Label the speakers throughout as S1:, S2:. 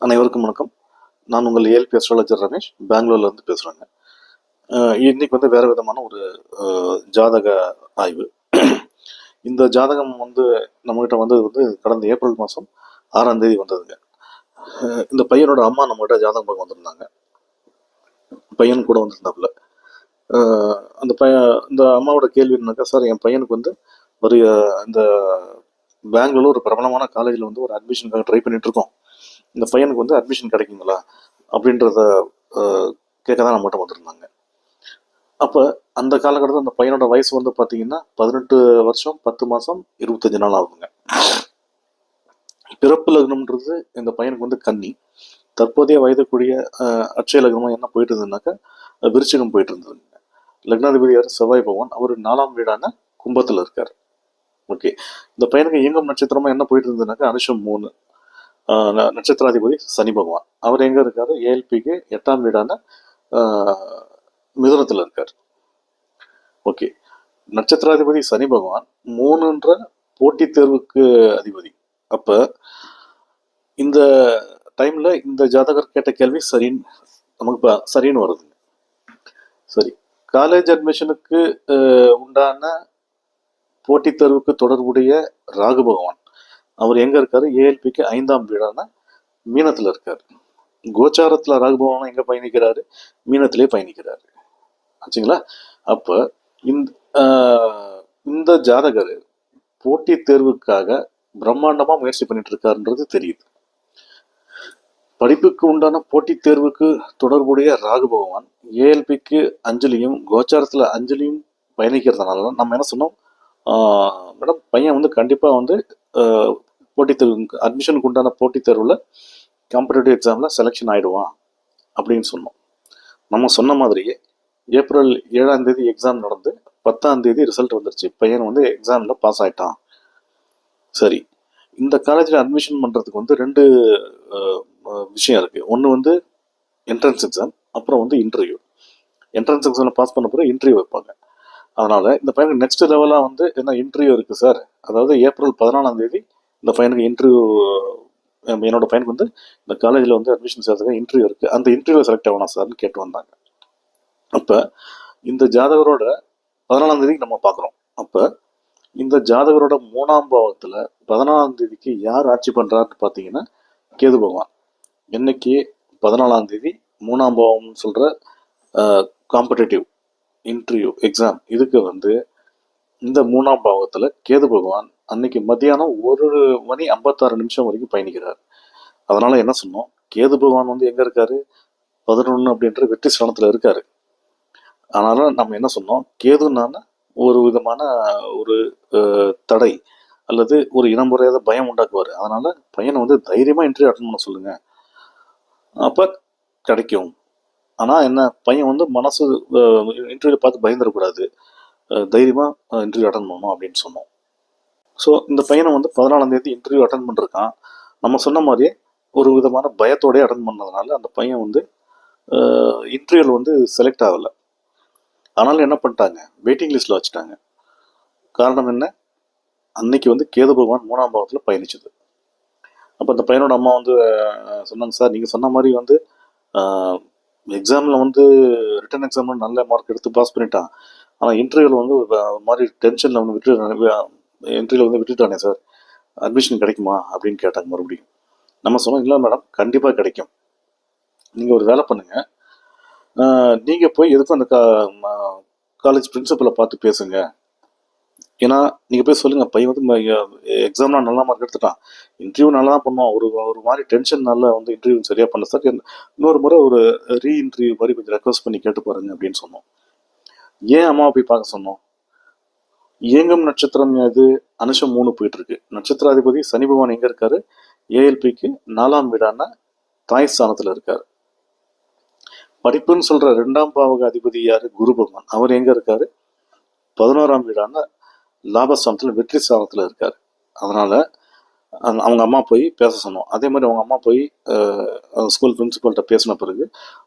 S1: அனைவருக்கும் வணக்கம். நான் உங்கள் ஏஎல்பி அஸ்ட்ராலஜர் ரமேஷ், பெங்களூர்லேருந்து பேசுகிறேங்க. இன்னைக்கு வந்து வேறு விதமான ஒரு ஜாதக ஆய்வு. இந்த ஜாதகம் வந்து நம்மகிட்ட வந்தது வந்து கடந்த ஏப்ரல் மாதம் 6ஆம் தேதி வந்ததுங்க. இந்த பையனோட அம்மா நம்மகிட்ட ஜாதகம் பார்க்க வந்திருந்தாங்க. பையன் கூட வந்திருந்தாப்புல. இந்த அம்மாவோட கேள்வி என்னக்கா, சார் என் பையனுக்கு வந்து ஒரு இந்த பெங்களூர் ஒரு பிரபலமான காலேஜில் வந்து ஒரு அட்மிஷனுக்காக ட்ரை பண்ணிட்டு இருக்கோம். இந்த பையனுக்கு வந்து அட்மிஷன் கிடைக்குங்களா அப்படின்றத கேட்க தான் நம்மகிட்ட வந்திருந்தாங்க. அப்போ அந்த காலகட்டத்தில் அந்த பையனோட வயசு வந்து பார்த்தீங்கன்னா 18 வருஷம் 10 மாதம் 25 நாள் ஆகுங்க. பிறப்பு லக்னம்ன்றது இந்த பையனுக்கு வந்து கன்னி. தற்போதைய வயதுக்குரிய அட்சய லக்னமாக என்ன போயிட்டு இருந்ததுனாக்கா விருச்சிகம் போயிட்டு இருந்ததுங்க. லக்னாதிபதி யார்? செவ்வாய் பகவான். அவர் 4ஆம் வீடான கும்பத்தில் இருக்கார். ஓகே, இந்த பையனுக்கு இயங்கும் நட்சத்திரமா என்ன போயிட்டு இருந்ததுனாக்கா அனுஷம் 3. நட்சத்திராதிபதி சனி பகவான். அவர் எங்க இருக்காரு? ஏஎல்பிக்கு 8ஆம் வீடான மிதுனத்தில் இருக்கார். ஓகே, நட்சத்திராதிபதி சனி பகவான் 3ன்ற போட்டித் தேர்வுக்கு அதிபதி. அப்ப இந்த டைம்ல இந்த ஜாதகர் கேட்ட கேள்வி சரின்னு நமக்கு சரின்னு வருதுங்க. சரி, காலேஜ் அட்மிஷனுக்கு உண்டான போட்டித் தேர்வுக்கு தொடர்புடைய ராகு பகவான் அவர் எங்க இருக்காரு? ஏஎல்பிக்கு 5ஆம் வீடான மீனத்துல இருக்காரு. கோச்சாரத்துல ராகு பகவான் எங்க பயணிக்கிறாரு? மீனத்திலே பயணிக்கிறாரு. ஆச்சுங்களா? அப்ப இந்த ஜாதகர் போட்டித் தேர்வுக்காக பிரம்மாண்டமா முயற்சி பண்ணிட்டு இருக்காருன்றது தெரியுது. படிப்புக்கு உண்டான போட்டித் தேர்வுக்கு தொடர்புடைய ராகு பகவான் ஏஎல்பிக்கு 5லையும் கோச்சாரத்துல 5லையும் பயணிக்கிறதுனால நம்ம என்ன சொன்னோம், மேடம் பையன் வந்து கண்டிப்பா வந்து போட்டித் தேர்வு அட்மிஷனுக்கு உண்டான போட்டித் தேர்வுல காம்படிட்டிவ் எக்ஸாம்ல செலெக்ஷன் ஆயிடுவான் அப்படின்னு சொன்னோம். நம்ம சொன்ன மாதிரியே ஏப்ரல் 7ஆம் தேதி எக்ஸாம் நடந்து 10ஆம் தேதி ரிசல்ட் வந்துருச்சு. பையன் வந்து எக்ஸாம்ல பாஸ் ஆயிட்டான். சரி, இந்த காலேஜில் அட்மிஷன் பண்ணுறதுக்கு வந்து 2 விஷயம் இருக்குது. ஒன்று வந்து என்ட்ரன்ஸ் எக்ஸாம், அப்புறம் வந்து இன்டர்வியூ. என்ட்ரன்ஸ் எக்ஸாமில் பாஸ் பண்ண பிறகு இன்டர்வியூ வைப்பாங்க. அதனால் இந்த பையனுக்கு நெக்ஸ்ட் லெவலாக வந்து என்ன இன்டர்வியூ இருக்குது சார். அதாவது ஏப்ரல் 14ஆம் தேதி இந்த பையனுக்கு இன்டர்வியூ, என்னோட பையனுக்கு வந்து இந்த காலேஜில் வந்து அட்மிஷன் சேர்த்துக்க இன்டர்வியூ இருக்குது, அந்த இன்டர்வியூ செலக்ட் ஆகணும் சார்னு கேட்டு வந்தாங்க. அப்போ இந்த ஜாதகரோட 14ஆம் தேதிக்கு நம்ம பார்க்குறோம். அப்போ இந்த ஜாதகரோட 3ஆம் பாவத்தில் 14ஆம் தேதிக்கு யார் ஆட்சி பண்ணுறாருன்னு பார்த்தீங்கன்னா கேது பகவான். என்னைக்கு? 14ஆம் தேதி 3ஆம் பாவம்னு சொல்கிற காம்படிட்டிவ் இன்டர்வியூ எக்ஸாம் இதுக்கு வந்து இந்த 3ஆம் பாவத்தில் கேது பகவான் அன்னைக்கு மத்தியானம் 1:56 வரைக்கும் பயணிக்கிறார். அதனால என்ன சொன்னோம், கேது பகவான் வந்து எங்க இருக்காரு? 11 அப்படின்ற வெற்றி ஸ்தானத்தில் இருக்காரு. அதனால நம்ம என்ன சொன்னோம், கேதுனால ஒரு விதமான ஒரு தடை அல்லது ஒரு இனம் புரியாத பயம் உண்டாக்குவார். அதனால பையனை வந்து தைரியமா இன்டர்வியூ அட்டன் பண்ண சொல்லுங்க, அப்ப கிடைக்கும். ஆனா என்ன, பையன் வந்து மனசு இன்டர்வியூ பார்த்து பயந்துடக்கூடாது, தைரியமா இன்டர்வியூ அட்டன் பண்ணணும் அப்படின்னு சொன்னோம். ஸோ இந்த பையனை வந்து 14ஆம் தேதி இன்டர்வியூ அட்டன் பண்ணிருக்கான். நம்ம சொன்ன மாதிரியே ஒரு விதமான பயத்தோடய அட்டன் பண்ணதுனால அந்த பையன் வந்து இன்டர்வியூவில் வந்து செலக்ட் ஆகலை. ஆனாலும் என்ன பண்ணிட்டாங்க, வெயிட்டிங் லிஸ்ட்டில் வச்சுட்டாங்க. காரணம் என்ன, அன்னைக்கு வந்து கேது பகவான் 3ஆம் பாவத்தில் பயணிச்சது. அப்போ அந்த பையனோட அம்மா வந்து சொன்னாங்க, சார் நீங்கள் சொன்ன மாதிரி வந்து எக்ஸாமில் வந்து ரிட்டன் எக்ஸாமில் நல்ல மார்க் எடுத்து பாஸ் பண்ணிட்டான், ஆனால் இன்டர்வியூவில் வந்து ஒரு மாதிரி டென்ஷனில் வந்து இன்டர்வியூவில் வந்து விட்டுட்டானே சார், அட்மிஷன் கிடைக்குமா அப்படின்னு கேட்டாங்க மறுபடியும். நம்ம சொன்னோம், இல்லை மேடம் கண்டிப்பாக கிடைக்கும், நீங்கள் ஒரு வேலை பண்ணுங்கள், நீங்கள் போய் எதுக்கும் அந்த காலேஜ் பிரின்சிபலை பார்த்து பேசுங்க. ஏன்னா நீங்கள் போய் சொல்லுங்கள், பையன் வந்து எக்ஸாம்லாம் நல்லா மார்க் எடுத்துட்டான், இன்டர்வியூ நல்லா தான் பண்ணுவான், ஒரு மாதிரி டென்ஷன் நல்லா வந்து இன்டர்வியூ சரியாக பண்ணல சார், இன்னொரு முறை ஒரு ரீஇன்டர்வியூ மாதிரி கொஞ்சம் ரெக்வஸ்ட் பண்ணி கேட்டு பாருங்க அப்படின்னு சொன்னோம். ஏன் அம்மாவை போய் பார்க்க சொன்னோம், இயங்கும் நட்சத்திரம் அது அனுஷம் 3 போயிட்டு இருக்கு. நட்சத்திராதிபதி சனி பகவான் எங்க இருக்காரு? ஏஎல்பிக்கு 4ஆம் வீடான தாய் ஸ்தானத்துல இருக்காரு. படிப்புன்னு சொல்ற 2ஆம் பாவக அதிபதி யாரு? குரு பகவான். அவர் எங்க இருக்காரு? 11ஆம் வீடான லாபஸ்தானத்துல வெற்றி ஸ்தானத்துல இருக்காரு. அதனால அவங்க அம்மா போய் பேச சொன்னோம். அதே மாதிரி அவங்க அம்மா போய் ஸ்கூல் பிரின்சிபல்கிட்ட பேசின பிறகு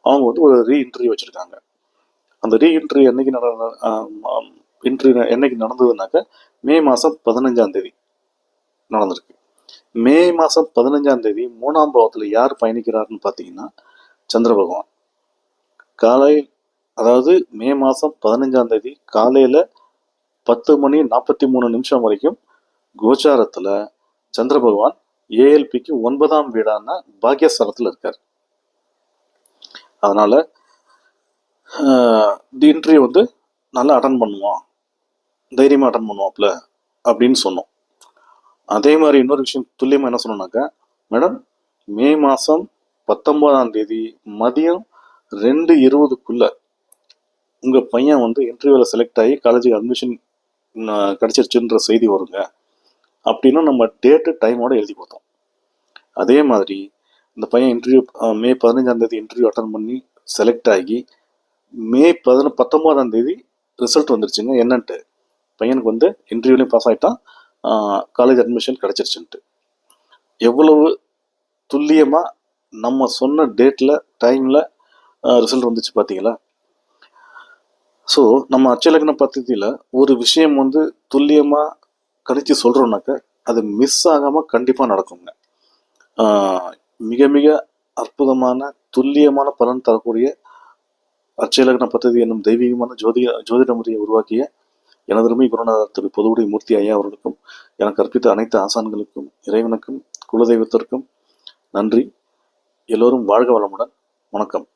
S1: அவங்க வந்து ஒரு ரீஇன்டர்வியூ வச்சிருக்காங்க. அந்த ரீஇன்டர்வியூ என்னைக்கு நடந்ததுனாக்க மே மாதம் 15ஆம் தேதி நடந்திருக்கு. மே மாதம் 15ஆம் தேதி 3ஆம் பாவத்தில் யார் பயணிக்கிறாருன்னு பார்த்தீங்கன்னா சந்திர பகவான். காலை அதாவது மே மாதம் 15ஆம் தேதி காலையில் 10:43 வரைக்கும் கோச்சாரத்தில் சந்திர பகவான் ஏஎல்பிக்கு 9ஆம் வீடான பாக்கியஸ்தானத்தில் இருக்கார். அதனால தி இன்டர்வியூ வந்து நல்லா அட்டன் பண்ணுவான், தைரியமாக அட்டன் பண்ணுவாப்ல அப்படின்னு சொன்னோம். அதே மாதிரி இன்னொரு விஷயம் துல்லியமாக என்ன சொன்னோம்னாக்கா, மேடம் மே மாதம் 19ஆம் தேதி மதியம் 2:20 உங்கள் பையன் வந்து இன்டர்வியூவில் செலக்ட் ஆகி காலேஜுக்கு அட்மிஷன் கிடச்சிருச்சுன்ற செய்தி வருங்க அப்படின்னு நம்ம டேட்டு டைமோட எழுதி கொடுத்தோம். அதே மாதிரி இந்த பையன் இன்டர்வியூ மே 15ஆம் தேதி இன்டர்வியூ அட்டன் பண்ணி செலக்ட் ஆகி மே 19ஆம் தேதி ரிசல்ட் வந்துருச்சுங்க. என்னன்ட்டு பையனுக்கு வந்து இன்டர்வியூலையும் பாஸ் ஆகிட்டான், காலேஜ் அட்மிஷன் கிடச்சிருச்சுன்ட்டு. எவ்வளவு துல்லியமாக நம்ம சொன்ன டேட்டில் டைமில் ரிசல்ட் வந்துச்சு பார்த்தீங்களா? ஸோ நம்ம அச்சலக்ன பദ്ധதியில் ஒரு விஷயம் வந்து துல்லியமாக கணிச்சு சொல்கிறோம்னாக்க அது மிஸ் ஆகாமல் கண்டிப்பாக நடக்குங்க. மிக மிக அற்புதமான துல்லியமான பலன் தரக்கூடிய அச்சலக்ன பദ്ധதி என்னும் தெய்வீகமான ஜோதிட முறையை உருவாக்கிய எனதருமை குருநாதர் திரு பொதுவுடை மூர்த்தி ஐயா அவர்களுக்கும் எனக்கு கற்பித்த அனைத்து ஆசான்களுக்கும் இறைவனுக்கும் குலதெய்வத்திற்கும் நன்றி. எல்லோரும் வாழ்க வளமுடன். வணக்கம்.